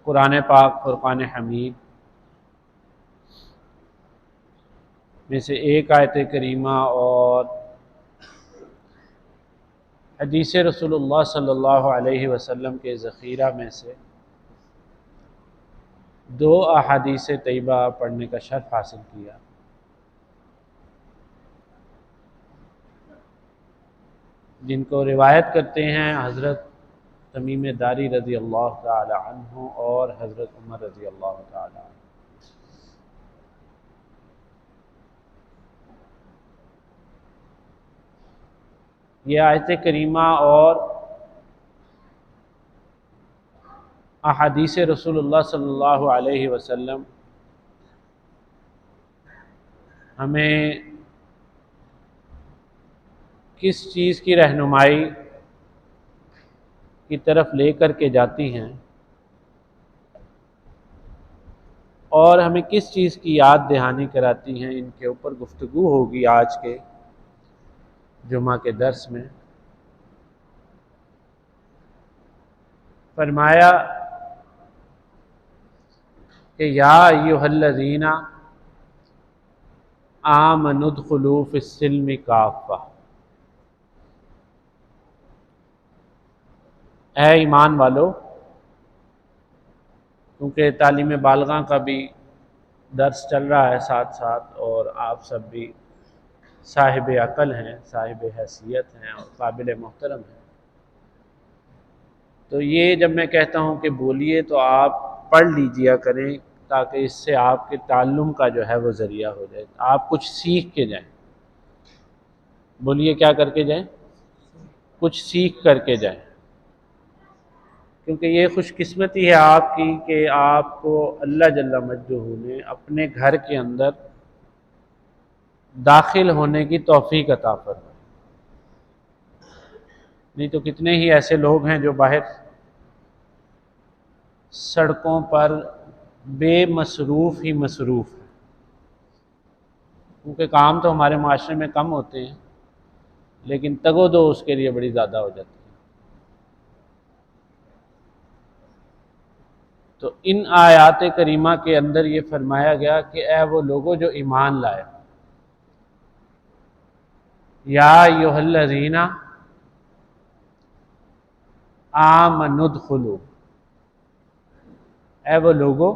قرآن پاک فرقان حمید میں سے ایک آیت کریمہ اور حدیث رسول اللہ صلی اللہ علیہ وسلم کے ذخیرہ میں سے دو احادیث طیبہ پڑھنے کا شرف حاصل کیا، جن کو روایت کرتے ہیں حضرت تمیم داری رضی اللہ تعالی عنہ اور حضرت عمر رضی اللہ تعالی عنہ۔ یہ آیت کریمہ اور احادیث رسول اللہ صلی اللہ علیہ وسلم ہمیں کس چیز کی رہنمائی کی طرف لے کر کے جاتی ہیں اور ہمیں کس چیز کی یاد دہانی کراتی ہیں، ان کے اوپر گفتگو ہوگی آج کے جمعہ کے درس میں۔ فرمایا کہ یا ایھا الذین آمنوا ادخلوا فی السلم کافہ، اے ایمان والو، کیونکہ تعلیم بالغاں کا بھی درس چل رہا ہے ساتھ ساتھ، اور آپ سب بھی صاحب عقل ہیں، صاحب حیثیت ہیں اور قابل محترم ہیں، تو یہ جب میں کہتا ہوں کہ بولیے تو آپ پڑھ لیجیا کریں، تاکہ اس سے آپ کے تعلم کا جو ہے وہ ذریعہ ہو جائے، آپ کچھ سیکھ کے جائیں۔ بولیے کیا کر کے جائیں؟ کچھ سیکھ کر کے جائیں، کیونکہ یہ خوش قسمتی ہے آپ کی کہ آپ کو اللہ جل مجدہ نے اپنے گھر کے اندر داخل ہونے کی توفیق عطا فرمائی۔ نہیں تو کتنے ہی ایسے لوگ ہیں جو باہر سڑکوں پر بے مصروف ہی مصروف ہیں، کیونکہ کام تو ہمارے معاشرے میں کم ہوتے ہیں لیکن تگ و دو اس کے لیے بڑی زیادہ ہو جاتی ہے۔ تو ان آیات کریمہ کے اندر یہ فرمایا گیا کہ اے وہ لوگوں جو ایمان لائے، یا ایھا الذین آمنوا ادخلوا، اے وہ لوگوں،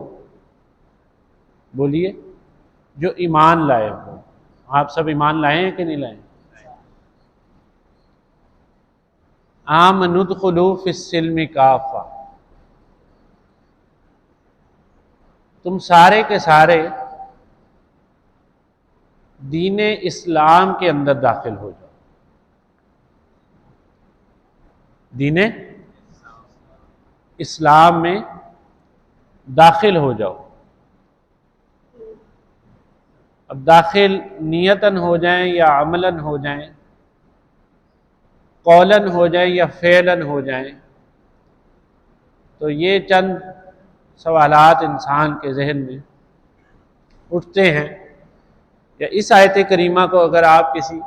بولیے، جو ایمان لائے ہو۔ آپ سب ایمان لائے ہیں کہ نہیں لائے؟ آمنوا ادخلوا فی السلم کافہ، تم سارے کے سارے دین اسلام کے اندر داخل ہو جاؤ، دین اسلام میں داخل ہو جاؤ۔ اب داخل نیتاً ہو جائیں یا عملاً ہو جائیں، قولاً ہو جائیں یا فعلاً ہو جائیں، تو یہ چند سوالات انسان کے ذہن میں اٹھتے ہیں کہ اس آیت کریمہ کو اگر آپ کسی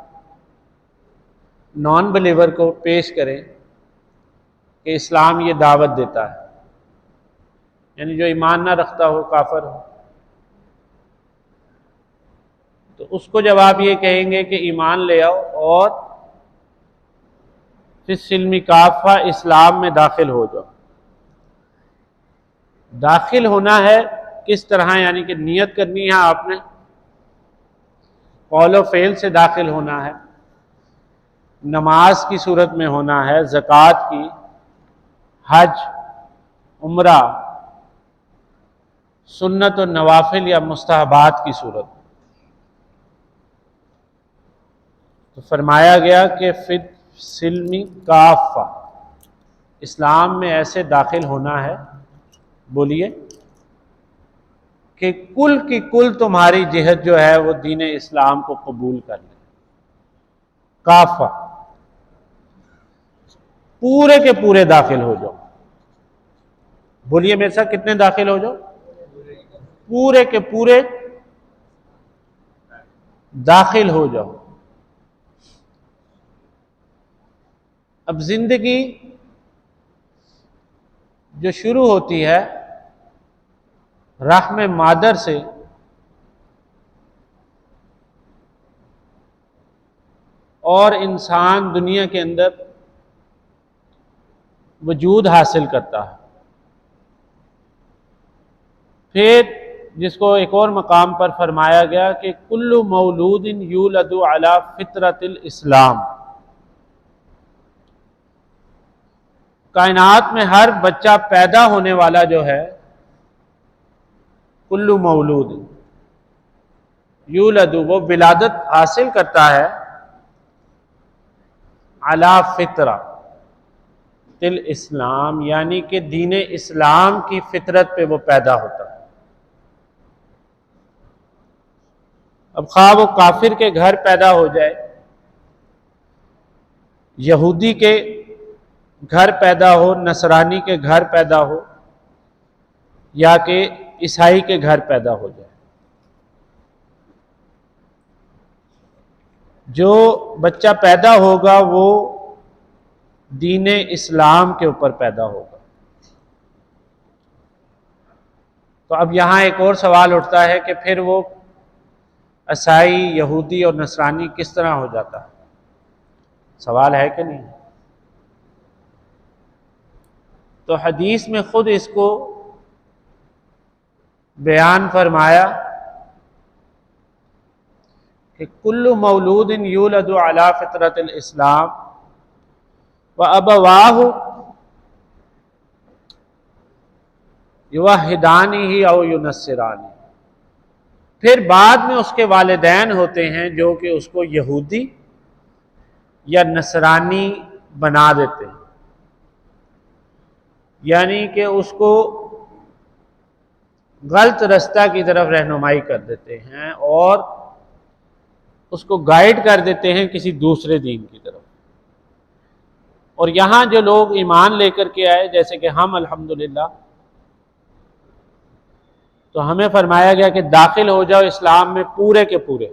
نان بلیور کو پیش کریں کہ اسلام یہ دعوت دیتا ہے، یعنی جو ایمان نہ رکھتا ہو، کافر ہو، تو اس کو جب آپ یہ کہیں گے کہ ایمان لے آؤ اور فی السلم کافہ، اسلام میں داخل ہو جاؤ، داخل ہونا ہے کس طرح؟ یعنی کہ نیت کرنی ہے آپ نے، قول و فعل سے داخل ہونا ہے، نماز کی صورت میں ہونا ہے، زکوٰۃ کی، حج، عمرہ، سنت و نوافل یا مستحبات کی صورت۔ تو فرمایا گیا کہ فی السلم کافہ، اسلام میں ایسے داخل ہونا ہے، بولیے، کہ کل کی کل تمہاری جہت جو ہے وہ دین اسلام کو قبول کر لے، کافہ، پورے کے پورے داخل ہو جاؤ۔ بولیے میرے ساتھ، کتنے داخل ہو جاؤ؟ پورے کے پورے داخل ہو جاؤ۔ اب زندگی جو شروع ہوتی ہے رحم مادر سے اور انسان دنیا کے اندر وجود حاصل کرتا ہے. پھر جس کو ایک اور مقام پر فرمایا گیا کہ کل مولود یولد علی فطرت الاسلام، کائنات میں ہر بچہ پیدا ہونے والا جو ہے، کل مولود یولد، وہ ولادت حاصل کرتا ہے علی فطرت الاسلام، یعنی کہ دین اسلام کی فطرت پہ وہ پیدا ہوتا ہے. اب خواہ وہ کافر کے گھر پیدا ہو جائے، یہودی کے گھر پیدا ہو، نصرانی کے گھر پیدا ہو، یا کہ عیسائی کے گھر پیدا ہو جائے، جو بچہ پیدا ہوگا وہ دین اسلام کے اوپر پیدا ہوگا. تو اب یہاں ایک اور سوال اٹھتا ہے کہ پھر وہ عیسائی، یہودی اور نصرانی کس طرح ہو جاتا ہے؟ سوال ہے کہ نہیں؟ تو حدیث میں خود اس کو بیان فرمایا کہ کل مولود یولد علی فطرت الاسلام وابواہ یوحدانہ او ینصرانہ. پھر بعد میں اس کے والدین ہوتے ہیں جو کہ اس کو یہودی یا نصرانی بنا دیتے ہیں، یعنی کہ اس کو غلط رستہ کی طرف رہنمائی کر دیتے ہیں اور اس کو گائیڈ کر دیتے ہیں کسی دوسرے دین کی طرف. اور یہاں جو لوگ ایمان لے کر کے آئے، جیسے کہ ہم الحمدللہ، تو ہمیں فرمایا گیا کہ داخل ہو جاؤ اسلام میں پورے کے پورے،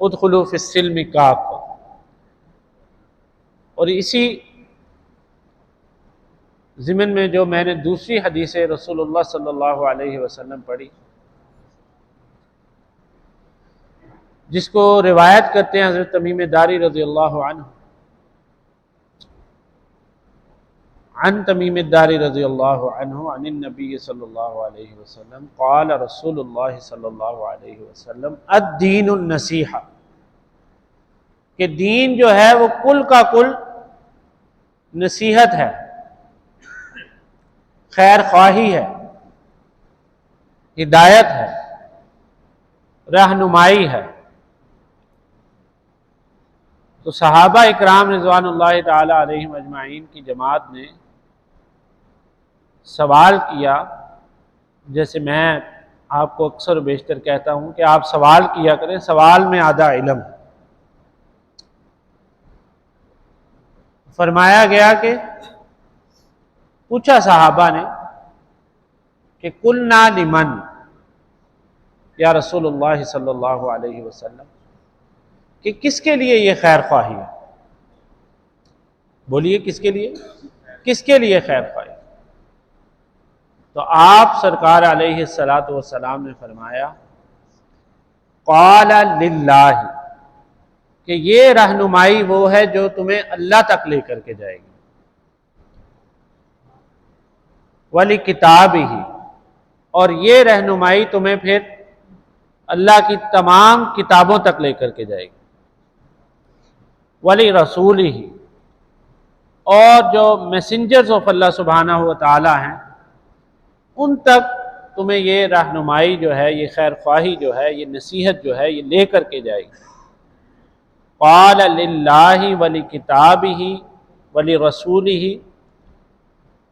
ادخلوا فی السلم کافہ. اور اسی ضمن میں جو میں نے دوسری حدیث رسول اللہ صلی اللہ علیہ وسلم پڑھی، جس کو روایت کرتے ہیں حضرت تمیم داری رضی اللہ عنہ، عن تمیم الداری رضی اللہ عنہ عن النبی صلی اللہ علیہ وسلم قال رسول اللہ صلی اللہ علیہ وسلم الدین النصیحہ، کہ دین جو ہے وہ کل کا کل نصیحت ہے، خیر خواہی ہے، ہدایت ہے، رہنمائی ہے. تو صحابہ اکرام رضوان اللہ تعالی علیہم اجمعین کی جماعت نے سوال کیا، جیسے میں آپ کو اکثر و بیشتر کہتا ہوں کہ آپ سوال کیا کریں، سوال میں آدھا علم. فرمایا گیا کہ پوچھا صحابہ نے کہ قلنا لمن، یا رسول اللہ صلی اللہ علیہ وسلم، کہ کس کے لیے یہ خیر خواہی ہے؟ بولیے کس کے لیے؟ کس کے لیے خیر خواہی؟ تو آپ سرکار علیہ الصلاۃ والسلام نے فرمایا قال للہ، کہ یہ رہنمائی وہ ہے جو تمہیں اللہ تک لے کر کے جائے گی، وَلِکِتَابِهِ، اور یہ رہنمائی تمہیں پھر اللہ کی تمام کتابوں تک لے کر کے جائے گی، وَلِرَسُولِهِ، اور جو میسنجرز آف اللہ سبحانہ و تعالی ہیں ان تک تمہیں یہ رہنمائی جو ہے، یہ خیر خواہی جو ہے، یہ نصیحت جو ہے، یہ لے کر کے جائے گی. قال للہ ولکتابہ ولرسولہ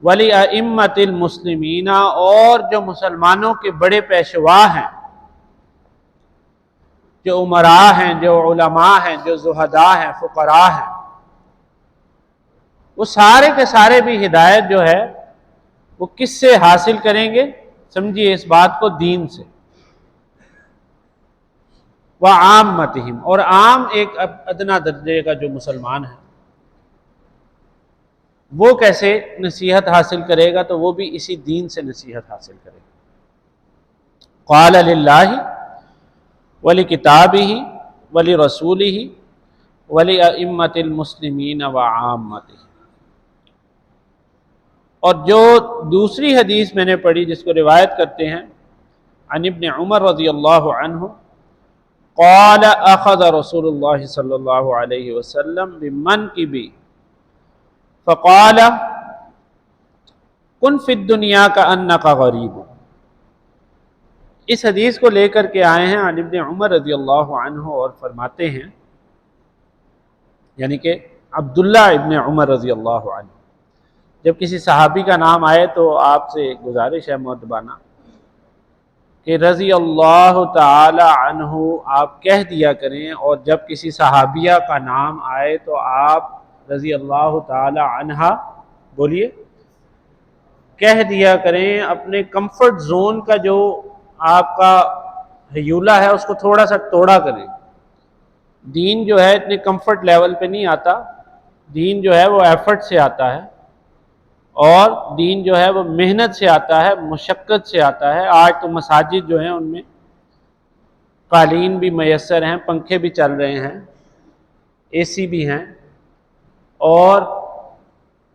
ولأئمۃ المسلمین، اور جو مسلمانوں کے بڑے پیشوا ہیں، جو امراء ہیں، جو علماء ہیں، جو زہداء ہیں، فقراء ہیں، وہ سارے کے سارے بھی ہدایت جو ہے وہ کس سے حاصل کریں گے؟ سمجھیے اس بات کو، دین سے. وعامتہم، اور عام ایک ادنا درجے کا جو مسلمان ہے وہ کیسے نصیحت حاصل کرے گا؟ تو وہ بھی اسی دین سے نصیحت حاصل کرے گا. قال للہ ولکتابہ ولرسولہ ولأئمۃ المسلمین وعامتہ۔ اور جو دوسری حدیث میں نے پڑھی جس کو روایت کرتے ہیں عن ابن عمر رضی اللہ عنہ قال اخذ رسول اللہ صلی اللہ علیہ وسلم بمنکبی فقال کن فی الدنیا کأنک غریب۔ اس حدیث کو لے کر کے آئے ہیں عن ابن عمر رضی اللہ عنہ اور فرماتے ہیں، یعنی کہ عبداللہ ابن عمر رضی اللہ عنہ، جب کسی صحابی کا نام آئے تو آپ سے گزارش ہے مؤدبانہ کہ رضی اللہ تعالی عنہ آپ کہہ دیا کریں، اور جب کسی صحابیہ کا نام آئے تو آپ رضی اللہ تعالی عنہا بولیے کہہ دیا کریں۔ اپنے کمفرٹ زون کا جو آپ کا ہیولہ ہے اس کو تھوڑا سا توڑا کریں۔ دین جو ہے اتنے کمفرٹ لیول پہ نہیں آتا، دین جو ہے وہ ایفرٹ سے آتا ہے، اور دین جو ہے وہ محنت سے آتا ہے، مشقت سے آتا ہے۔ آج تو مساجد جو ہیں ان میں قالین بھی میسر ہیں، پنکھے بھی چل رہے ہیں، اے سی بھی ہیں، اور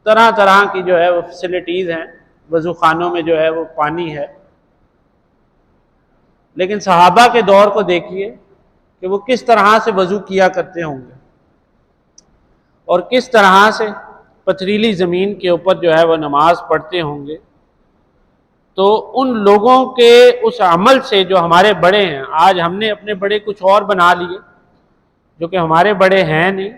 طرح طرح کی جو ہے وہ فیسلٹیز ہیں، وضو خانوں میں جو ہے وہ پانی ہے۔ لیکن صحابہ کے دور کو دیکھیے کہ وہ کس طرح سے وضو کیا کرتے ہوں گے، اور کس طرح سے پتھریلی زمین کے اوپر جو ہے وہ نماز پڑھتے ہوں گے۔ تو ان لوگوں کے اس عمل سے جو ہمارے بڑے ہیں، آج ہم نے اپنے بڑے کچھ اور بنا لیے جو کہ ہمارے بڑے ہیں نہیں۔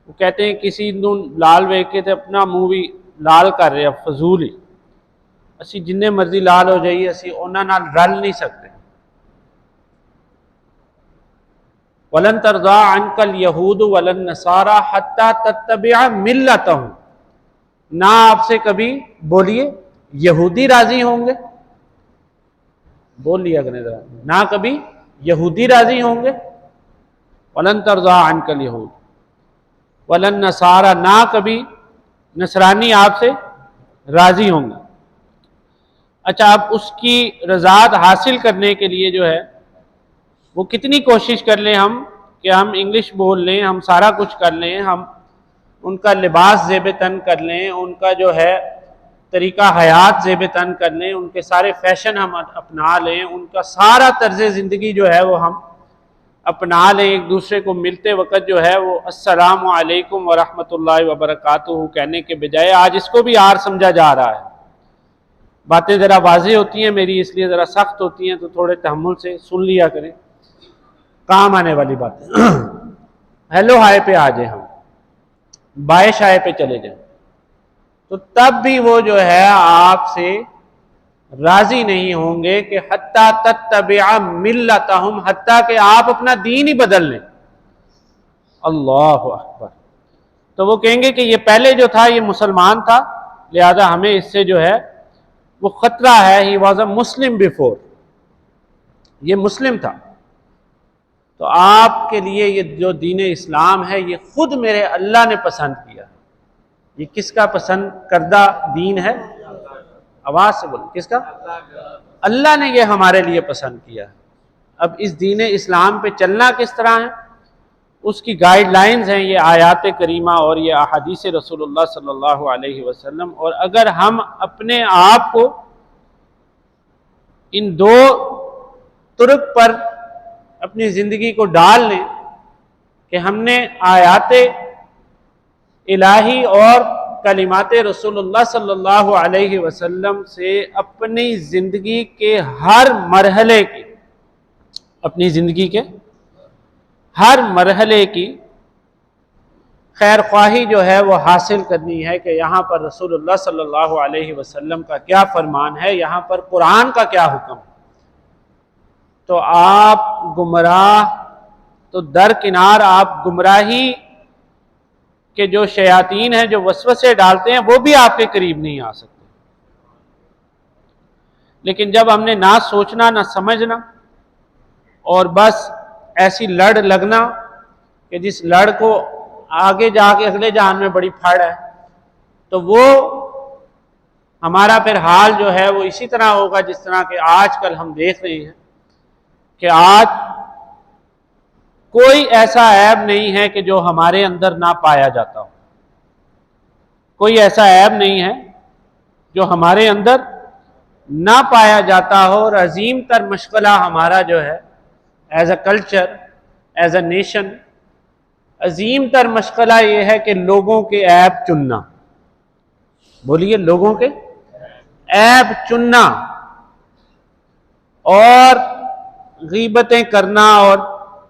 وہ کہتے ہیں کسی دن لال ویکھ کے تے اپنا منہ بھی لال کر رہے، فضول ہی اسی جننے مرضی لال ہو جائیے، اسی انہاں نال رل نہیں سکتے۔ وَلَن تَرْضَىٰ عَنْكَ الْيَهُودُ وَلَا النَّصَارَىٰ حَتَّىٰ تَتَّبِعَ مِلَّتَهُمْ۔ نہ آپ سے کبھی بولیے یہودی راضی ہوں گے، بول لیا کریں ذرا، نہ کبھی یہودی راضی ہوں گے۔ وَلَن تَرْضَىٰ عَنْكَ الْيَهُودُ وَلَا النَّصَارَىٰ، نہ کبھی نصرانی آپ سے راضی ہوں گے۔ اچھا، اب اس کی رضاعت حاصل کرنے کے لیے جو ہے وہ کتنی کوشش کر لیں ہم کہ ہم انگلش بول لیں، ہم سارا کچھ کر لیں، ہم ان کا لباس زیب تن کر لیں، ان کا جو ہے طریقہ حیات زیب تن کر لیں، ان کے سارے فیشن ہم اپنا لیں، ان کا سارا طرز زندگی جو ہے وہ ہم اپنا لیں، ایک دوسرے کو ملتے وقت جو ہے وہ السلام علیکم ورحمۃ اللہ وبرکاتہ کہنے کے بجائے آج اس کو بھی آر سمجھا جا رہا ہے۔ باتیں ذرا واضح ہوتی ہیں میری، اس لیے ذرا سخت ہوتی ہیں تو تھوڑے تحمل سے سن لیا کریں، کام آنے والی باتیں۔ ہیلو ہائے پہ آ جائیں، ہم بائے شائے پہ چلے جائیں تو تب بھی وہ جو ہے آپ سے راضی نہیں ہوں گے کہ حتیٰ تتبع ملتہم، حتیٰ کہ آپ اپنا دین ہی بدل لیں۔ اللہ اکبر۔ تو وہ کہیں گے کہ یہ پہلے جو تھا یہ مسلمان تھا، لہذا ہمیں اس سے جو ہے وہ خطرہ ہے، he was a Muslim before, یہ مسلم تھا۔ تو آپ کے لیے یہ جو دین اسلام ہے یہ خود میرے اللہ نے پسند کیا۔ یہ کس کا پسند کردہ دین ہے؟ آواز سے بولیں، کس کا؟ اللہ نے یہ ہمارے لیے پسند کیا۔ اب اس دین اسلام پہ چلنا کس طرح ہے، اس کی گائیڈ لائنز ہیں یہ آیات کریمہ اور یہ احادیث رسول اللہ صلی اللہ علیہ وسلم۔ اور اگر ہم اپنے آپ کو ان دو طرق پر اپنی زندگی کو ڈال لیں کہ ہم نے آیات الہی اور کلمات رسول اللہ صلی اللہ علیہ وسلم سے اپنی زندگی کے ہر مرحلے کی، اپنی زندگی کے ہر مرحلے کی خیر خواہی جو ہے وہ حاصل کرنی ہے کہ یہاں پر رسول اللہ صلی اللہ علیہ وسلم کا کیا فرمان ہے، یہاں پر قرآن کا کیا حکم ہے۔ تو آپ گمراہ تو درکنار، آپ گمراہی کے جو شیاطین ہیں جو وسوسے ڈالتے ہیں وہ بھی آپ کے قریب نہیں آ سکتے۔ لیکن جب ہم نے نہ سوچنا نہ سمجھنا اور بس ایسی لڑ لگنا کہ جس لڑ کو آگے جا کے اگلے جہان میں بڑی پھاڑ ہے، تو وہ ہمارا پھر حال جو ہے وہ اسی طرح ہوگا جس طرح کہ آج کل ہم دیکھ رہے ہیں کہ آج کوئی ایسا عیب نہیں ہے کہ جو ہمارے اندر نہ پایا جاتا ہو. کوئی ایسا عیب نہیں ہے جو ہمارے اندر نہ پایا جاتا ہو. اور عظیم تر مشغلہ ہمارا جو ہے as a culture, as a nation, عظیم تر مشغلہ یہ ہے کہ لوگوں کے عیب چننا. بولیے، لوگوں کے عیب چننا اور غیبتیں کرنا، اور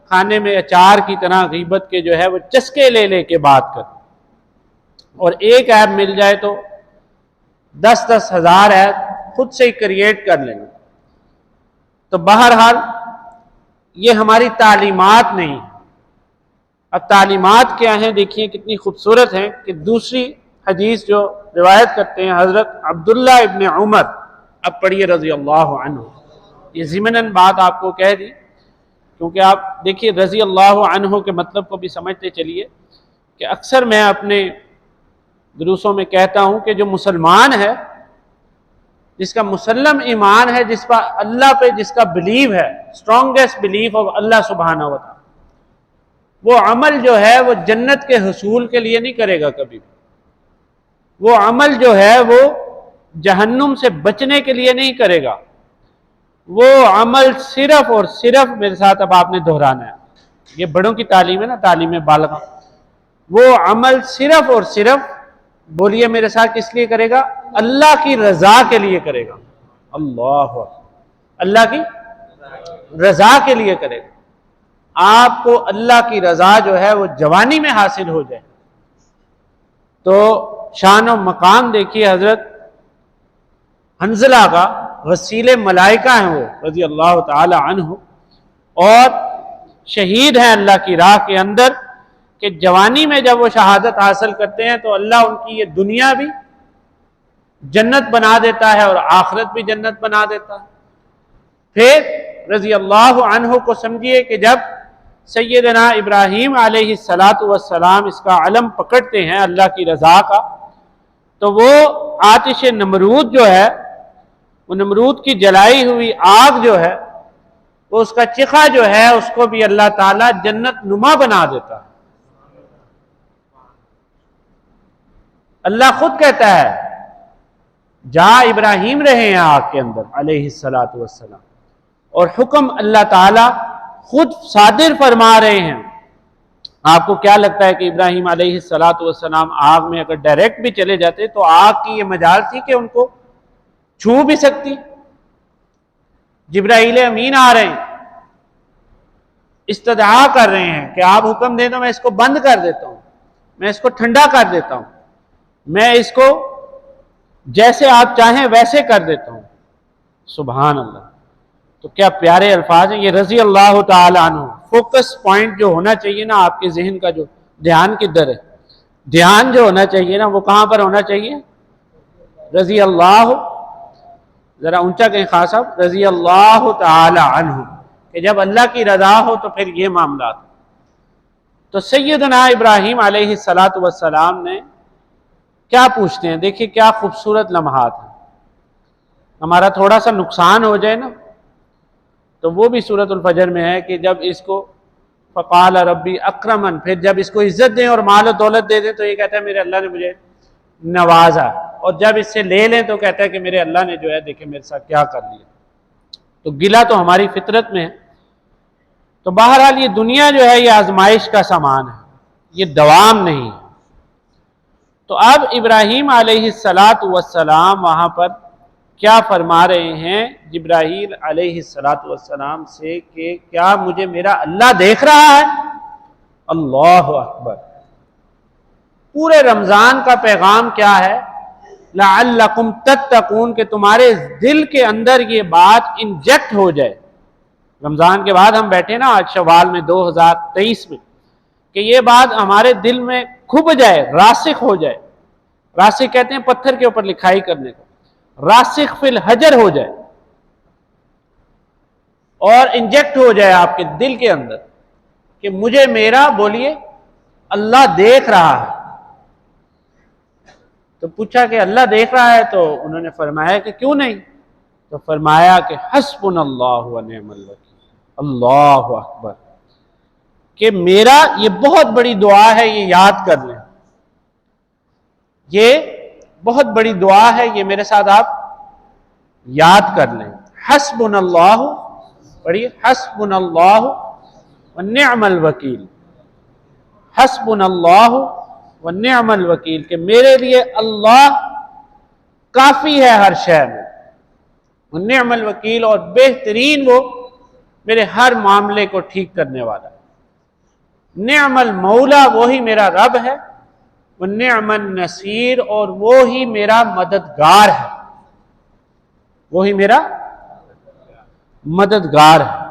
کھانے میں اچار کی طرح غیبت کے جو ہے وہ چسکے لے لے کے بات کر. اور ایک عیب مل جائے تو 10 ہزار عیب خود سے ہی کریٹ کر لیں گے. تو بہرحال یہ ہماری تعلیمات نہیں ہیں. اب تعلیمات کیا ہیں؟ دیکھیے کتنی خوبصورت ہیں کہ دوسری حدیث جو روایت کرتے ہیں حضرت عبداللہ ابن عمر، اب پڑھیے رضی اللہ عنہ. یہ ضمناً بات آپ کو کہہ دی کیونکہ آپ دیکھیے رضی اللہ عنہ کے مطلب کو بھی سمجھتے چلیے کہ اکثر میں اپنے دروسوں میں کہتا ہوں کہ جو مسلمان ہے، جس کا مسلم ایمان ہے، جس پر اللہ پہ جس کا بلیو ہے، اسٹرانگیسٹ بلیف آف اللہ سبحانہ و تعالی، وہ عمل جو ہے وہ جنت کے حصول کے لیے نہیں کرے گا کبھی بھی. وہ عمل جو ہے وہ جہنم سے بچنے کے لیے نہیں کرے گا. وہ عمل صرف اور صرف، میرے ساتھ اب آپ نے دہرانا ہے، یہ بڑوں کی تعلیم ہے نا، تعلیم بالغہ. وہ عمل صرف اور صرف، بولیے میرے ساتھ، کس لیے کرے گا؟ اللہ کی رضا کے لیے کرے گا. اللہ اللہ کی رضا کے لیے کرے گا. آپ کو اللہ کی رضا جو ہے وہ جوانی میں حاصل ہو جائے تو شان و مقام دیکھیے حضرت حنظلہ کا، غسیل ملائکہ ہیں وہ رضی اللہ تعالی عنہ، اور شہید ہیں اللہ کی راہ کے اندر، کہ جوانی میں جب وہ شہادت حاصل کرتے ہیں تو اللہ ان کی یہ دنیا بھی جنت بنا دیتا ہے اور آخرت بھی جنت بنا دیتا ہے. پھر رضی اللہ عنہ کو سمجھیے کہ جب سیدنا ابراہیم علیہ السلام اس کا علم پکڑتے ہیں اللہ کی رضا کا، تو وہ آتش نمرود جو ہے، وہ نمرود کی جلائی ہوئی آگ جو ہے، وہ اس کا چخا جو ہے اس کو بھی اللہ تعالیٰ جنت نما بنا دیتا ہے. اللہ خود کہتا ہے جہاں ابراہیم رہے ہیں آگ کے اندر علیہ السلام، اور حکم اللہ تعالیٰ خود صادر فرما رہے ہیں. آپ کو کیا لگتا ہے کہ ابراہیم علیہ السلام آگ میں اگر ڈائریکٹ بھی چلے جاتے تو آگ کی یہ مجال تھی کہ ان کو چھو بھی سکتی؟ جبرائیل امین آ رہے ہیں، استدعا کر رہے ہیں کہ آپ حکم دیں تو میں اس کو بند کر دیتا ہوں، میں اس کو ٹھنڈا کر دیتا ہوں، میں اس کو جیسے آپ چاہیں ویسے کر دیتا ہوں. سبحان اللہ. تو کیا پیارے الفاظ ہیں. یہ رضی اللہ تعالی عنہ، فوکس پوائنٹ جو ہونا چاہیے نا آپ کے ذہن کا، جو دھیان کدھر ہے، دھیان جو ہونا چاہیے نا وہ کہاں پر ہونا چاہیے؟ رضی اللہ، ذرا اونچا کہیں خاص صاحب، رضی اللہ تعالی عنہ، کہ جب اللہ کی رضا ہو تو پھر یہ معاملات. تو سیدنا ابراہیم علیہ السلام نے کیا پوچھتے ہیں؟ دیکھیے کیا خوبصورت لمحات ہیں. ہمارا تھوڑا سا نقصان ہو جائے نا تو وہ بھی سورۃ الفجر میں ہے کہ جب اس کو فقال ربی اکرمن، پھر جب اس کو عزت دیں اور مال و دولت دے دیں تو یہ کہتا ہے میرے اللہ نے مجھے نوازا، اور جب اس سے لے لیں تو کہتا ہے کہ میرے اللہ نے جو ہے دیکھیں میرے ساتھ کیا کر لیا. تو گلہ تو ہماری فطرت میں ہے. تو بہرحال یہ دنیا جو ہے یہ آزمائش کا سامان ہے، یہ دوام نہیں ہے. تو اب ابراہیم علیہ السلام وہاں پر کیا فرما رہے ہیں جبرائیل علیہ السلام سے کہ کیا مجھے میرا اللہ دیکھ رہا ہے؟ اللہ اکبر. پورے رمضان کا پیغام کیا ہے؟ لعلکم تتقون، کہ تمہارے دل کے اندر یہ بات انجیکٹ ہو جائے. رمضان کے بعد ہم بیٹھے نا آج شوال میں 2023 میں، کہ یہ بات ہمارے دل میں کھب جائے، راسخ ہو جائے. راسخ کہتے ہیں پتھر کے اوپر لکھائی کرنے کو، راسخ فی الحجر ہو جائے اور انجیکٹ ہو جائے آپ کے دل کے اندر کہ مجھے میرا، بولیے، اللہ دیکھ رہا ہے. تو پوچھا کہ اللہ دیکھ رہا ہے؟ تو انہوں نے فرمایا کہ کیوں نہیں؟ تو فرمایا کہ حسبنا اللہ و نعم الوکیل۔ اللہ اکبر، کہ میرا یہ بہت بڑی دعا ہے، یہ یاد کر لیں، یہ بہت بڑی دعا ہے، یہ میرے ساتھ آپ یاد کر لیں۔ حسبنا اللہ، پڑھیے، حسبنا اللہ و نعم الوکیل، حسبنا اللہ و نعم الوکیل، کہ میرے لیے اللہ کافی ہے ہر شے میں، و نعم الوکیل، اور بہترین وہ میرے ہر معاملے کو ٹھیک کرنے والا ہے۔ نعم المولا، وہی میرا رب ہے، و نعم النصیر، اور وہی میرا مددگار ہے، وہی میرا مددگار ہے۔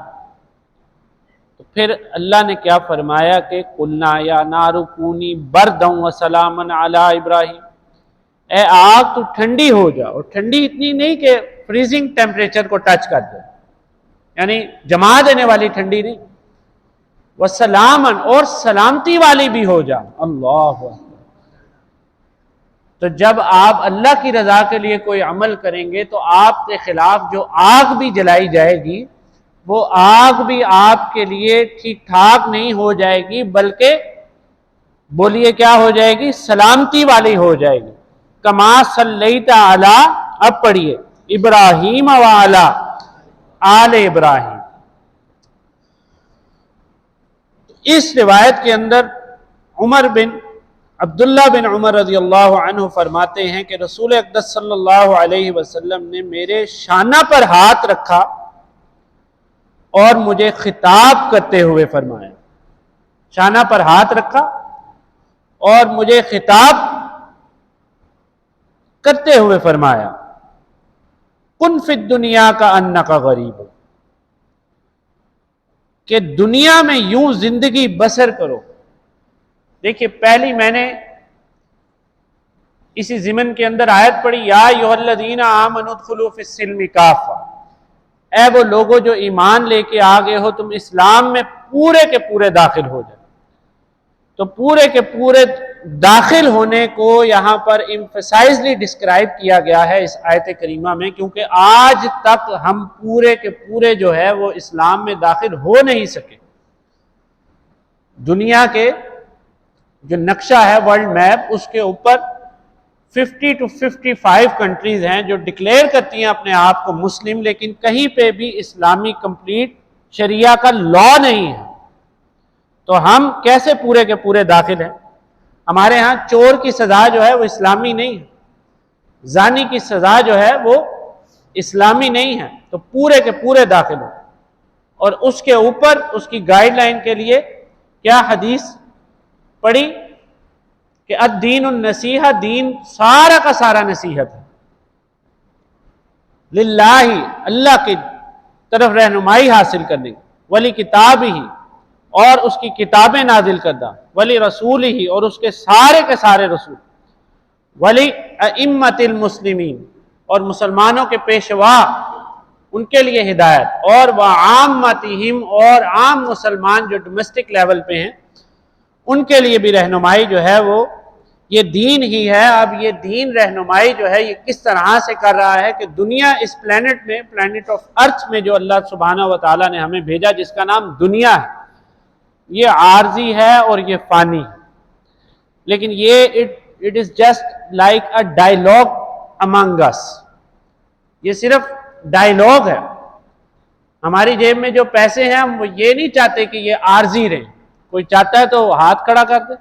تو پھر اللہ نے کیا فرمایا کہ قلنا یا نار کونی بردا وسلاما علی ابراہیم، اے آگ تو ٹھنڈی ہو جا، اور ٹھنڈی اتنی نہیں کہ فریزنگ ٹیمپریچر کو ٹچ کر دے، یعنی جما دینے والی ٹھنڈی نہیں، وسلاما، اور سلامتی والی بھی ہو جا۔ اللہ اکبر۔ تو جب آپ اللہ کی رضا کے لیے کوئی عمل کریں گے تو آپ کے خلاف جو آگ بھی جلائی جائے گی، وہ آگ بھی آپ کے لیے ٹھیک ٹھاک نہیں ہو جائے گی، بلکہ بولیے کیا ہو جائے گی؟ سلامتی والی ہو جائے گی۔ کما صلیت علی، اب پڑھیے، ابراہیم و علی آل ابراہیم۔ اس روایت کے اندر عبداللہ بن عمر رضی اللہ عنہ فرماتے ہیں کہ رسول اقدس صلی اللہ علیہ وسلم نے میرے شانہ پر ہاتھ رکھا اور مجھے خطاب کرتے ہوئے فرمایا، شانہ پر ہاتھ رکھا اور مجھے خطاب کرتے ہوئے فرمایا، کن فی الدنیا کا انک غریب، کہ دنیا میں یوں زندگی بسر کرو۔ دیکھیے، پہلی میں نے اسی ضمن کے اندر آیت پڑھی، یا ایھا الذین آمنوا ادخلوا فی السلم کافہ، اے وہ لوگوں جو ایمان لے کے آگے ہو، تم اسلام میں پورے کے پورے داخل ہو جائے۔ تو پورے کے پورے داخل ہونے کو یہاں پر ایمفسائزلی ڈسکرائب کیا گیا ہے اس آیت کریمہ میں، کیونکہ آج تک ہم پورے کے پورے جو ہے وہ اسلام میں داخل ہو نہیں سکے۔ دنیا کے جو نقشہ ہے ورلڈ میپ، اس کے اوپر 50 to 55 کنٹریز ہیں جو ڈکلیئر کرتی ہیں اپنے آپ کو مسلم، لیکن کہیں پہ بھی اسلامی کمپلیٹ شریعہ کا لا نہیں ہے۔ تو ہم کیسے پورے کے پورے داخل ہیں؟ ہمارے ہاں چور کی سزا جو ہے وہ اسلامی نہیں ہے، زانی کی سزا جو ہے وہ اسلامی نہیں ہے، تو پورے کے پورے داخل ہو۔ اور اس کے اوپر اس کی گائیڈ لائن کے لیے کیا حدیث پڑھی کہ الدین النصیحہ، دین سارا کا سارا نصیحت ہے، للہ، اللہ کی طرف رہنمائی حاصل کرنے، ولی کتاب ہی، اور اس کی کتابیں نازل کردہ، ولی رسول ہی، اور اس کے سارے رسول، ولی ائمۃ المسلمین، اور مسلمانوں کے پیشوا، ان کے لیے ہدایت، اور وعامتہم، اور عام مسلمان جو ڈومیسٹک لیول پہ ہیں ان کے لیے بھی رہنمائی جو ہے وہ یہ دین ہی ہے۔ اب یہ دین رہنمائی جو ہے یہ کس طرح سے کر رہا ہے کہ دنیا اس پلانٹ میں، پلانٹ آف ارتھ میں جو اللہ سبحانہ و تعالیٰ نے ہمیں بھیجا، جس کا نام دنیا ہے، یہ عارضی ہے اور یہ فانی ہے، لیکن یہ it is just like a dialogue among us, یہ صرف ڈائلاگ ہے۔ ہماری جیب میں جو پیسے ہیں ہم وہ یہ نہیں چاہتے کہ یہ عارضی رہیں، کوئی چاہتا ہے تو ہاتھ کھڑا کر دے۔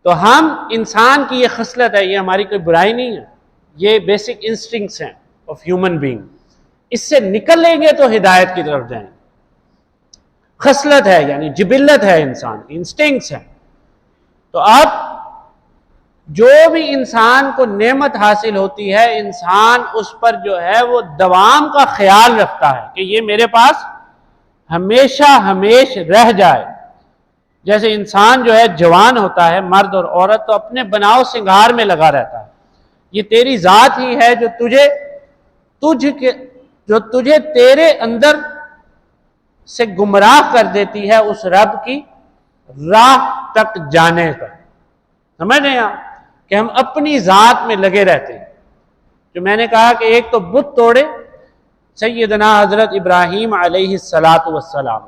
تو ہم انسان کی یہ خصلت ہے، یہ ہماری کوئی برائی نہیں ہے، یہ بیسک انسٹنکٹس ہیں آف ہیومن بینگ، اس سے نکل لیں گے تو ہدایت کی طرف جائیں۔ خصلت ہے یعنی جبلت ہے انسان کی، انسٹنکٹس ہیں۔ تو اب جو بھی انسان کو نعمت حاصل ہوتی ہے، انسان اس پر جو ہے وہ دوام کا خیال رکھتا ہے کہ یہ میرے پاس ہمیشہ ہمیش رہ جائے۔ جیسے انسان جو ہے جوان ہوتا ہے، مرد اور عورت، تو اپنے بناؤ سنگار میں لگا رہتا ہے۔ یہ تیری ذات ہی ہے جو تجھے تیرے اندر سے گمراہ کر دیتی ہے اس رب کی راہ تک جانے پر۔ سمجھ رہے ہیں آپ؟ کہ ہم اپنی ذات میں لگے رہتے ہیں. جو میں نے کہا کہ ایک تو بت توڑے سیدنا حضرت ابراہیم علیہ الصلاۃ والسلام،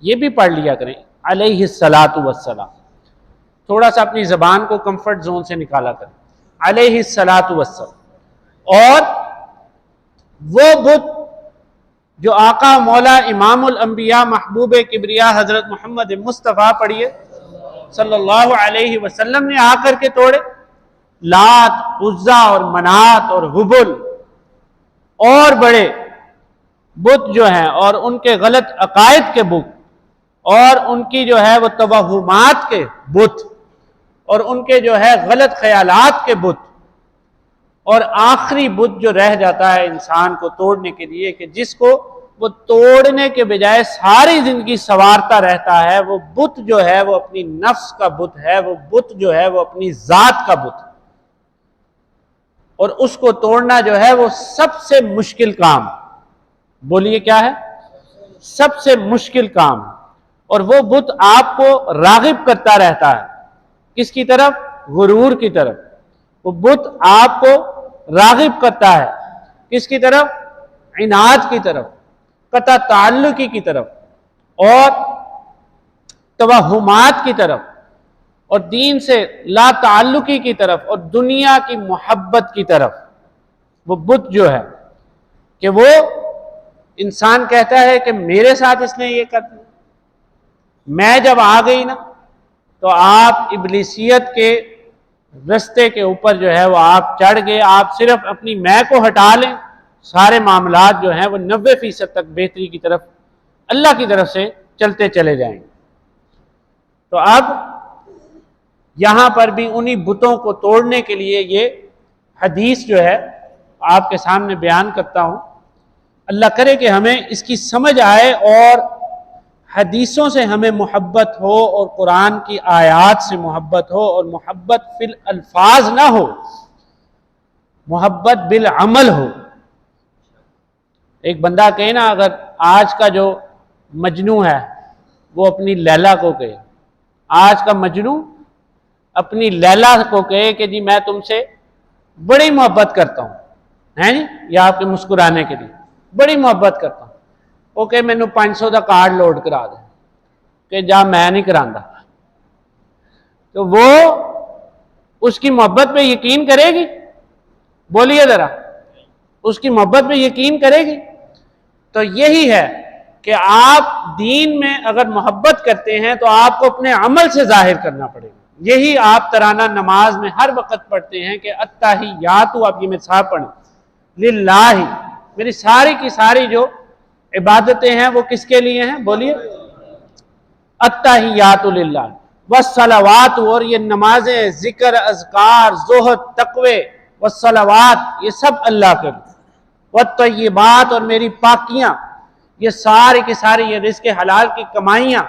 یہ بھی پڑھ لیا کریں علیہ الصلاۃ والسلام، تھوڑا سا اپنی زبان کو کمفرٹ زون سے نکالا کریں علیہ الصلاۃ والسلام. اور وہ بت جو آقا مولا امام الانبیاء محبوب کبریا حضرت محمد مصطفیٰ پڑھیے صلی اللہ علیہ وسلم نے آ کر کے توڑے، لات، عزا اور منات اور حبل اور بڑے بت جو ہیں، اور ان کے غلط عقائد کے بت، اور ان کی جو ہے وہ توہمات کے بت، اور ان کے جو ہے غلط خیالات کے بت، اور آخری بت جو رہ جاتا ہے انسان کو توڑنے کے لیے کہ جس کو وہ توڑنے کے بجائے ساری زندگی سنوارتا رہتا ہے، وہ بت جو ہے وہ اپنی نفس کا بت ہے، وہ بت جو ہے وہ اپنی ذات کا بت ہے. اور اس کو توڑنا جو ہے وہ سب سے مشکل کام. بولیے کیا ہے؟ سب سے مشکل کام. اور وہ بت آپ کو راغب کرتا رہتا ہے کس کی طرف؟ غرور کی طرف. وہ بت آپ کو راغب کرتا ہے کس کی طرف؟ عناد کی طرف، قطع تعلقی کی طرف، اور توہمات کی طرف، اور دین سے لا تعلقی کی طرف، اور دنیا کی محبت کی طرف. وہ بت جو ہے کہ وہ انسان کہتا ہے کہ میرے ساتھ اس نے یہ کر دیا. میں جب آ گئی نا تو آپ ابلیسیت کے رستے کے اوپر جو ہے وہ آپ چڑھ گئے. آپ صرف اپنی میں کو ہٹا لیں، سارے معاملات جو ہیں وہ 90% تک بہتری کی طرف اللہ کی طرف سے چلتے چلے جائیں گے. تو اب یہاں پر بھی انہی بتوں کو توڑنے کے لیے یہ حدیث جو ہے آپ کے سامنے بیان کرتا ہوں. اللہ کرے کہ ہمیں اس کی سمجھ آئے اور حدیثوں سے ہمیں محبت ہو، اور قرآن کی آیات سے محبت ہو، اور محبت فی الالفاظ نہ ہو، محبت بالعمل ہو. ایک بندہ کہے نا، اگر آج کا جو مجنو ہے وہ اپنی لیلا کو کہے، آج کا مجنو اپنی لیلا کو کہے کہ جی میں تم سے بڑی محبت کرتا ہوں، ہیں جی، یا آپ کے مسکرانے کے لیے بڑی محبت کرتا ہوں، وہ کہ مینو 500 کا کارڈ لوڈ کرا دے، کہ جا میں نہیں کراندہ. تو وہ اس کی محبت پہ یقین کرے گی؟ بولیے ذرا، اس کی محبت پہ یقین کرے گی؟ تو یہی ہے کہ آپ دین میں اگر محبت کرتے ہیں تو آپ کو اپنے عمل سے ظاہر کرنا پڑے گا. یہی آپ ترانہ نماز میں ہر وقت پڑھتے ہیں کہ التحیات، آپ یہ میرے ساتھ پڑھیں، للہ، میری ساری کی ساری جو عبادتیں ہیں وہ کس کے لیے ہیں؟ بولیے، التحیات للہ والصلوات. اور یہ نمازیں، ذکر، اذکار، زہد، تقوی والصلوات، یہ سب اللہ کے لیے. والطیبات، اور میری پاکیاں، یہ ساری کی ساری یہ رزق حلال کی کمائیاں.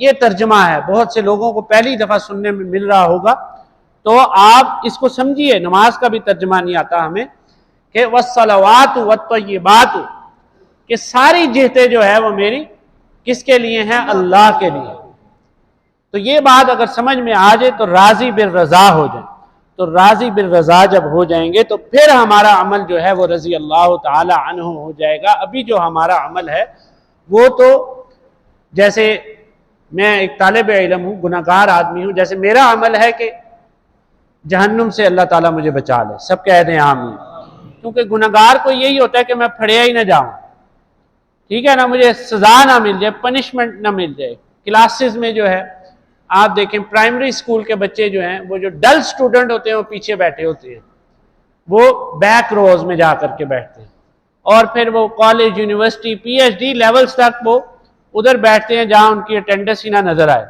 یہ ترجمہ ہے، بہت سے لوگوں کو پہلی دفعہ سننے میں مل رہا ہوگا، تو آپ اس کو سمجھیے. نماز کا بھی ترجمہ نہیں آتا ہمیں، کہ والصلوات والطیبات، کہ ساری جہتیں جو ہے وہ میری کس کے لیے ہیں؟ اللہ کے لیے. تو یہ بات اگر سمجھ میں آ جائے تو راضی بالرضا ہو جائیں. تو راضی بالرضا جب ہو جائیں گے تو پھر ہمارا عمل جو ہے وہ رضی اللہ تعالی عنہ ہو جائے گا. ابھی جو ہمارا عمل ہے وہ تو جیسے میں ایک طالب علم ہوں، گناہگار آدمی ہوں، جیسے میرا عمل ہے کہ جہنم سے اللہ تعالیٰ مجھے بچا لے. سب کہہ دیں آمین. کیونکہ گناہگار کو یہی ہوتا ہے کہ میں پھڑیا ہی نہ جاؤں، ٹھیک ہے نا، مجھے سزا نہ مل جائے، پنشمنٹ نہ مل جائے. کلاسز میں جو ہے آپ دیکھیں پرائمری اسکول کے بچے جو ہیں وہ جو ڈل سٹوڈنٹ ہوتے ہیں وہ پیچھے بیٹھے ہوتے ہیں، وہ بیک روز میں جا کر کے بیٹھتے ہیں. اور پھر وہ college, university, P H D levels تک وہ ادھر بیٹھتے ہیں جہاں ان کی اٹینڈنس ہی نہ نظر آئے.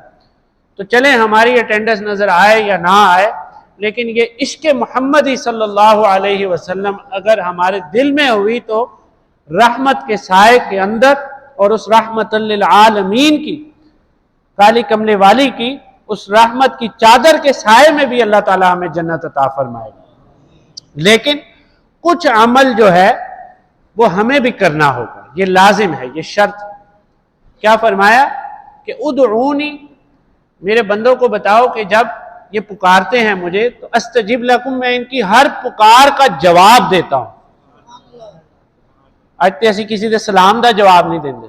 تو چلیں ہماری اٹینڈنس نظر آئے یا نہ آئے، لیکن یہ عشق محمدی صلی اللہ علیہ وسلم اگر ہمارے دل میں ہوئی تو رحمت کے سائے کے اندر، اور اس رحمت للعالمین کی، کالی کملے والی کی اس رحمت کی چادر کے سائے میں بھی اللہ تعالیٰ ہمیں جنت عطا فرمائے گا. لیکن کچھ عمل جو ہے وہ ہمیں بھی کرنا ہوگا، یہ لازم ہے، یہ شرط. کیا فرمایا؟ کہ ادعونی، میرے بندوں کو بتاؤ کہ جب یہ پکارتے ہیں مجھے تو استجب لکم، میں ان کی ہر پکار کا جواب دیتا ہوں. اج تے اسی کسی دے سلام دا جواب نہیں دیندے.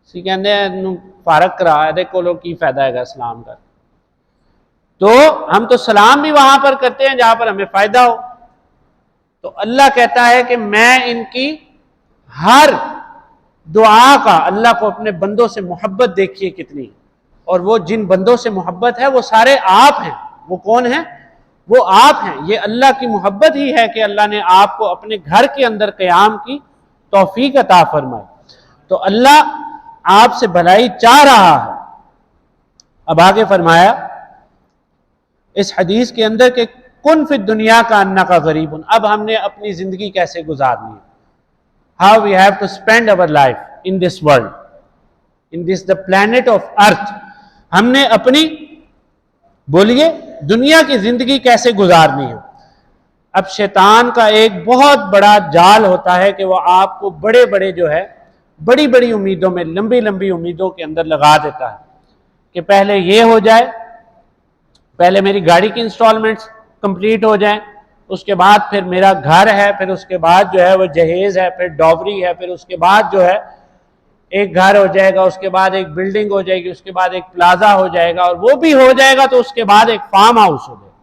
اسی کہندے ہیں فارغ کرا دے کولو کی فائدہ ہے گا سلام کا. تو ہم تو سلام بھی وہاں پر کرتے ہیں جہاں پر ہمیں فائدہ ہو. تو اللہ کہتا ہے کہ میں ان کی ہر دعا کا، اللہ کو اپنے بندوں سے محبت دیکھیے کتنی، اور وہ جن بندوں سے محبت ہے وہ سارے آپ ہیں. وہ کون ہیں؟ وہ آپ ہیں. یہ اللہ کی محبت ہی ہے کہ اللہ نے آپ کو اپنے گھر کے اندر قیام کی توفیق عطا فرمائے. تو اللہ آپ سے بھلائی چاہ رہا ہے. اب آگے فرمایا اس حدیث کے اندر کہ کن فی الدنیا کا انکا غریب. اب ہم نے اپنی زندگی کیسے گزارنی ہے. How we have to spend our life in this world, in this the planet of earth. ہم نے اپنی بولیے دنیا کی زندگی کیسے گزارنی ہے. اب شیطان کا ایک بہت بڑا جال ہوتا ہے کہ وہ آپ کو بڑے بڑے جو ہے بڑی بڑی امیدوں میں، لمبی لمبی امیدوں کے اندر لگا دیتا ہے کہ پہلے یہ ہو جائے، پہلے میری گاڑی کی انسٹالمنٹس کمپلیٹ ہو جائیں، اس کے بعد پھر میرا گھر ہے، پھر اس کے بعد جو ہے وہ جہیز ہے، پھر ڈاوری ہے، پھر اس کے بعد جو ہے ایک گھر ہو جائے گا، اس کے بعد ایک بلڈنگ ہو جائے گی، اس کے بعد ایک پلازا ہو جائے گا، اور وہ بھی ہو جائے گا تو اس کے بعد ایک فارم ہاؤس ہو جائے گا.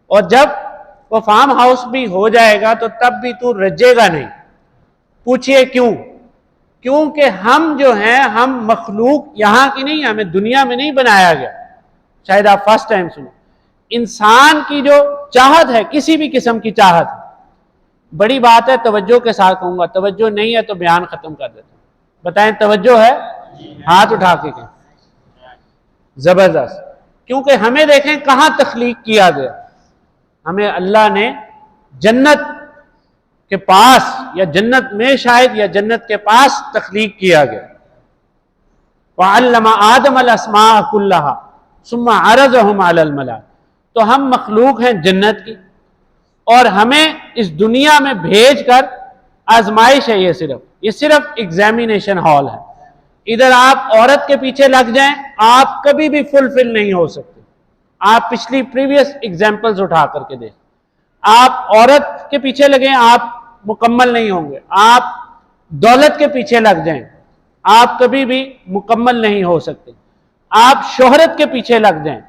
اور جب وہ فارم ہاؤس بھی ہو جائے گا تو تب بھی تو رجے گا نہیں. پوچھئے کیوں؟ کیونکہ ہم جو ہیں ہم مخلوق یہاں کی نہیں، ہمیں دنیا میں نہیں بنایا گیا. شاید آپ فرسٹ ٹائم سنو. انسان کی جو چاہت ہے، کسی بھی قسم کی چاہت ہے، بڑی بات ہے، توجہ کے ساتھ کہوں گا، توجہ نہیں ہے تو بیان ختم کر دیتا ہوں. بتائیں توجہ ہے؟ ہاتھ اٹھا کے کہیں. زبردست. کیونکہ ہمیں دیکھیں کہاں تخلیق کیا گیا. ہمیں اللہ نے جنت کے پاس یا جنت میں شاید یا جنت کے پاس تخلیق کیا گیا. وَعَلَّمَ آدَمَ الْأَسْمَاءَ كُلَّهَا ثُمَّ عَرَضَهُمْ عَلَى الْمَلَائِكَةِ. تو ہم مخلوق ہیں جنت کی، اور ہمیں اس دنیا میں بھیج کر آزمائش ہے. یہ صرف ایگزامینیشن ہال ہے. ادھر آپ عورت کے پیچھے لگ جائیں، آپ کبھی بھی فلفل نہیں ہو سکتے. آپ پچھلی پریویس ایگزامپلز اٹھا کر کے دیکھیں. آپ عورت کے پیچھے لگیں، آپ مکمل نہیں ہوں گے. آپ دولت کے پیچھے لگ جائیں، آپ کبھی بھی مکمل نہیں ہو سکتے. آپ شہرت کے پیچھے لگ جائیں،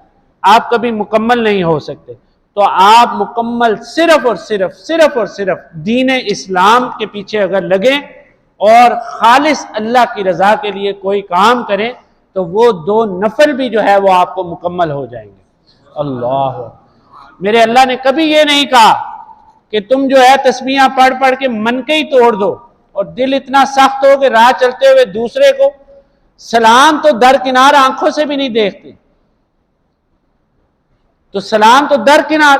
آپ کبھی مکمل نہیں ہو سکتے. تو آپ مکمل صرف اور صرف دین اسلام کے پیچھے اگر لگیں اور خالص اللہ کی رضا کے لیے کوئی کام کریں تو وہ 2 نفل بھی جو ہے وہ آپ کو مکمل ہو جائیں گے. اللہ میرے اللہ نے کبھی یہ نہیں کہا کہ تم جو ہے تسبیحاں پڑھ پڑھ کے من کے ہی توڑ دو اور دل اتنا سخت ہو کہ راہ چلتے ہوئے دوسرے کو سلام تو درکنار آنکھوں سے بھی نہیں دیکھتے. تو سلام تو درکنار.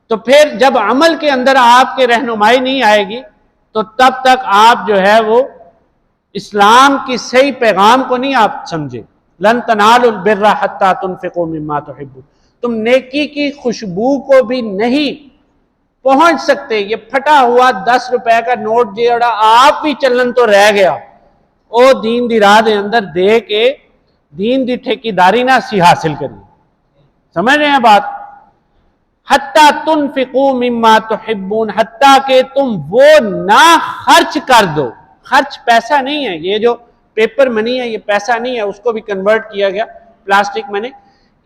تو پھر جب عمل کے اندر آپ کے رہنمائی نہیں آئے گی تو تب تک آپ جو ہے وہ اسلام کی صحیح پیغام کو نہیں آپ سمجھے. لن تنالوا البر حتى تنفقوا مما تحبون. تم نیکی کی خوشبو کو بھی نہیں پہنچ سکتے. یہ پھٹا ہوا 10 روپے کا نوٹ جیڑا آپ بھی چلن تو رہ گیا، او دین دی راہ دے اندر دے کے دین دی ٹھیکیداری نہ سی حاصل کری. سمجھ رہے ہیں بات؟ حتیٰ تنفقوا مما تحبون، حتیٰ کہ تم وہ نہ خرچ کر دو. خرچ پیسہ نہیں ہے، یہ جو پیپر منی ہے یہ پیسہ نہیں ہے، اس کو بھی کنورٹ کیا گیا پلاسٹک منی.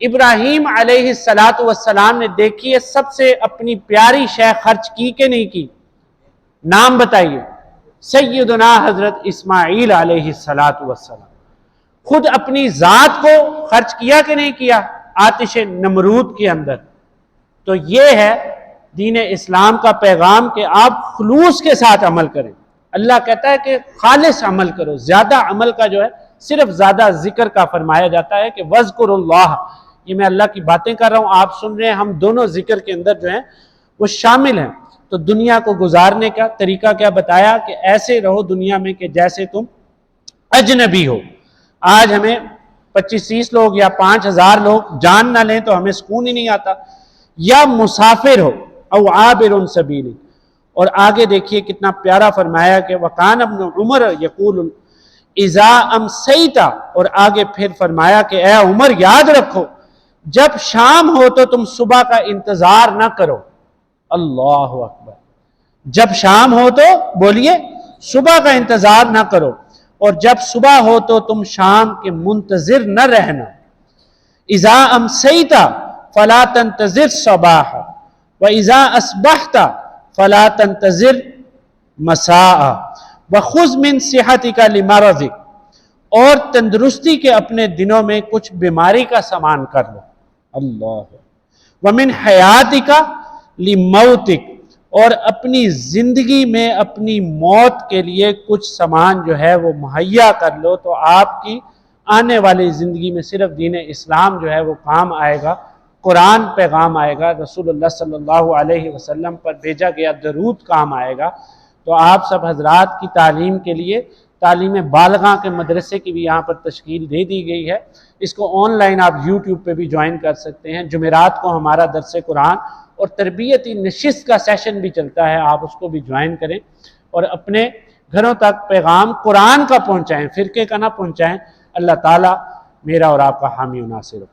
ابراہیم علیہ السلام نے دیکھیے سب سے اپنی پیاری شے خرچ کی کہ نہیں کی؟ نام بتائیے. سیدنا حضرت اسماعیل علیہ السلام خود اپنی ذات کو خرچ کیا کہ نہیں کیا آتش نمرود کے اندر. تو یہ ہے دین اسلام کا پیغام کہ آپ خلوص کے ساتھ عمل کریں. اللہ کہتا ہے کہ خالص عمل کرو. زیادہ عمل کا جو ہے صرف زیادہ ذکر کا فرمایا جاتا ہے کہ وَاذْكُرُوا اللَّهَ. یہ میں اللہ کی باتیں کر رہا ہوں، آپ سن رہے ہیں. ہم دونوں ذکر کے اندر جو ہیں وہ شامل ہیں. تو دنیا کو گزارنے کا طریقہ کیا بتایا کہ ایسے رہو دنیا میں کہ جیسے تم اجنبی ہو. آج ہمیں 25-30 لوگ یا 5000 لوگ جان نہ لیں تو ہمیں سکون ہی نہیں آتا. یا مسافر ہو او عابر سبیل. اور آگے دیکھیے کتنا پیارا فرمایا کہ وکان ابن عمر یقول اذا امسیت. اور آگے پھر فرمایا کہ اے عمر یاد رکھو جب شام ہو تو تم صبح کا انتظار نہ کرو. اللہ اکبر. جب شام ہو تو بولیے صبح کا انتظار نہ کرو، اور جب صبح ہو تو تم شام کے منتظر نہ رہنا. اذا امسیت فلا تنتظر صباح واذا اصبحت فلا تنتظر مساء وخذ من صحتک لمرضک. اور تندرستی کے اپنے دنوں میں کچھ بیماری کا سامان کر لو. اللہ. ومن حیاتک لموتک. اور اپنی زندگی میں اپنی موت کے لیے کچھ سامان جو ہے وہ مہیا کر لو، تو آپ کی آنے والی زندگی میں صرف دین اسلام جو ہے وہ کام آئے گا، قرآن پیغام آئے گا، رسول اللہ صلی اللہ علیہ وسلم پر بھیجا گیا درود کام آئے گا. تو آپ سب حضرات کی تعلیم کے لیے تعلیم بالغاں کے مدرسے کی بھی یہاں پر تشکیل دے دی گئی ہے. اس کو آن لائن آپ یوٹیوب پہ بھی جوائن کر سکتے ہیں. جمعرات کو ہمارا درس قرآن اور تربیتی نشست کا سیشن بھی چلتا ہے، آپ اس کو بھی جوائن کریں اور اپنے گھروں تک پیغام قرآن کا پہنچائیں، فرقے کا نہ پہنچائیں. اللہ تعالیٰ میرا اور آپ کا حامی و ناصر ہو.